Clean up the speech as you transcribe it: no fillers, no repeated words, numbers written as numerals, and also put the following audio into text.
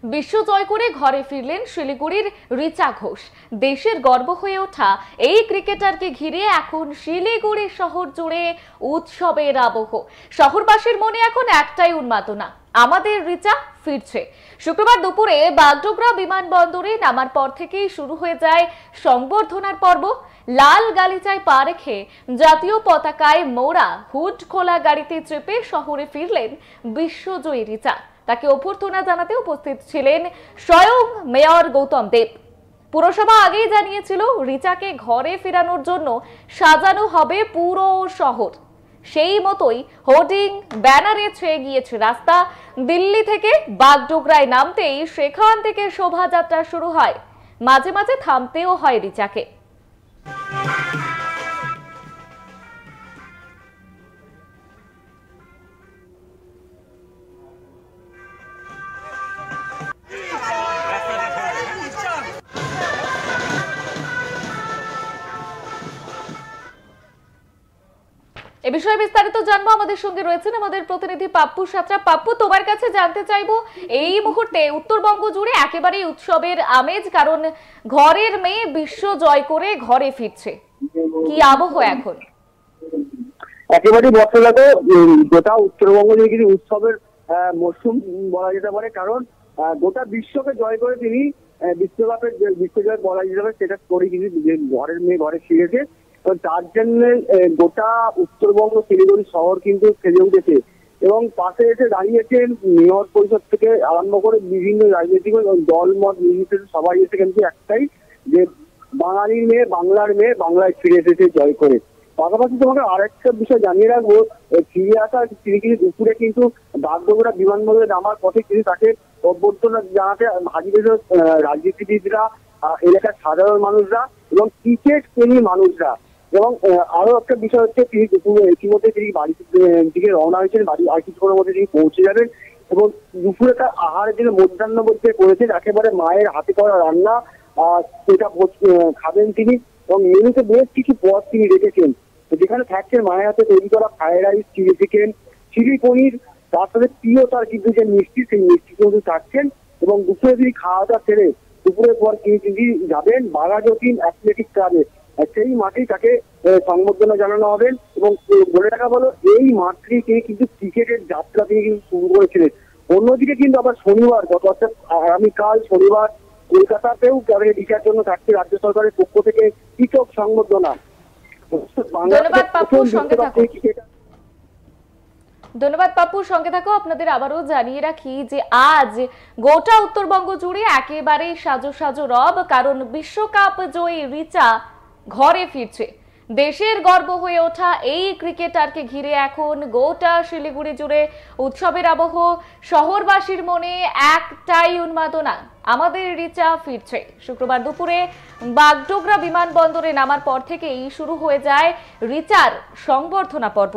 বিশ্ব জয় করে ঘরে ফিরলেন শিলিগুড়ির রিচা ঘোষ। দেশের গর্ব হয়ে ওঠা এই ক্রিকেটারকে ঘিরে এখন শিলিগুড়ি শহর জুড়ে উৎসবের আবহ। শহরবাসীর মনে এখন একটাই উন্মাদনা, আমাদের রিচা ফিরছে। শুক্রবার দুপুরে বাগডোগরা বিমানবন্দরে নামার পর থেকেই শুরু হয়ে যায় সংবর্ধনার পর্ব। লাল গালিচায় পা রেখে জাতীয় পতাকায় মোড়া হুড খোলা গাড়িতে চেপে শহরে ফিরলেন বিশ্বজয়ী রিচা। তাকে অভ্যর্থনা জানাতে উপস্থিত ছিলেন স্বয়ং মেয়র গৌতম দেব। পুরসভা আগেই জানিয়েছিল রিচাকে ঘরে ফেরানোর জন্য সাজানো হবে পুরো শহর। সেই মতোই হোর্ডিং ব্যানারে ছেয়ে গিয়েছে রাস্তা। দিল্লি থেকে বাগডোগরায় নামতেই সেখান থেকে শোভাযাত্রা শুরু হয়। মাঝে মাঝে থামতেও হয় রিচাকে। এ বিষয়ে বিস্তারিত জানবো, আমাদের সঙ্গে রয়েছেন আমাদের প্রতিনিধি পাপ্পু সাত্রা। পাপ্পু, তোমার কাছে জানতে চাইবো, এই মুহূর্তে উত্তরবঙ্গ জুড়ে একেবারে উৎসবের আমেজ, কারণ ঘরের মেয়ে বিশ্ব জয় করে ঘরে ফিরছে। কি আবহ এখন? একেবারে বর্তমানে গোটা উত্তরবঙ্গ জুড়ে কিন্তু উৎসবের মরশুম বলা যেতে পারে, কারণ গোটা বিশ্বকে জয় করে তিনি বিশ্বকাপের বিশ্বজয় বলা যেতে পারে সেটা করে কিন্তু ঘরের মেয়ে ঘরে ফিরেছে। তার জন্য গোটা উত্তরবঙ্গ শিলিগুড়ি শহর কিন্তু সেজে উঠেছে এবং পাশে এসে দাঁড়িয়েছেন মেয়র পরিষদ থেকে আরম্ভ করে বিভিন্ন রাজনৈতিক দল মত নির্বিশেষে সবাই এসে কিন্তু একটাই, যে বাঙালির মেয়ে বাংলার মেয়ে বাংলায় ফিরে এসেছে জয় করে। পাশাপাশি তোমাকে আরেকটা বিষয় জানিয়ে রাখবো, ফিরে আসা তিনি কিন্তু দুপুরে কিন্তু বাগডোগরা বিমানবন্দরে নামার পথে কিন্তু তাকে অভ্যর্থনা জানাতে হাজির হয়েছে রাজনীতিবিদরা, এলাকার সাধারণ মানুষরা এবং ক্রিকেট প্রেমী মানুষরা। এবং আরো একটা বিষয় হচ্ছে, তিনি ইতিমধ্যে তিনি বাড়ি দিকে রওনা হয়েছেন, বাড়ি আর কিছুক্ষণের মধ্যে তিনি পৌঁছে যাবেন এবং দুপুরে তার আহারের জন্য মধ্যাহ্ন ভোজে করেছেন একেবারে মায়ের হাতে করা রান্না, সেটা খাবেন তিনি। এবং মেনুতে বেশ কিছু পদ তিনি রেখেছেন, যেখানে থাকছেন মায়ের হাতে তৈরি করা fried rice, chilli chicken, chilli paneer, তার সাথে প্রিয় তার কিন্তু যে মিষ্টি, সেই মিষ্টি কিন্তু থাকছেন। এবং দুপুরে তিনি খাওয়া দাওয়া সেরে দুপুরের পর তিনি যাবেন বাঘাযতীন অ্যাথলেটিক ক্লাবে, সেই মাঠেই তাকে সংবর্ধনা জানানো হবে। এবং বলে রাখা বলো, এই মাঠটি তিনি কিন্তু ক্রিকেটের যাত্রা তিনি কিন্তু শুরু করেছিলেন। অন্যদিকে কিন্তু আবার শনিবার অর্থাৎ আগামীকাল শনিবার কলকাতাতেও রিচার জন্য থাকছে রাজ্য সরকারের পক্ষ থেকে পৃথক সংবর্ধনা। ধন্যবাদ পাপ্পুর সঙ্গে থাকো। আপনাদের আবারও জানিয়ে রাখি যে আজ গোটা উত্তরবঙ্গ জুড়ে একেবারে সাজো সাজো রব, কারণ বিশ্বকাপ জয়ী রিচা ঘরে ফিরছে। দেশের গর্ব হয়ে ওঠা এই ক্রিকেটারকে ঘিরে এখন গোটা শিলিগুড়ি জুড়ে উৎসবের আবহ। শহরবাসীর মনে একটাই উন্মাদনা, আমাদের রিচা ফিরছে। শুক্রবার দুপুরে বাগডোগরা বিমানবন্দরে নামার পর থেকেই শুরু হয়ে যায় রিচার সংবর্ধনা পর্ব।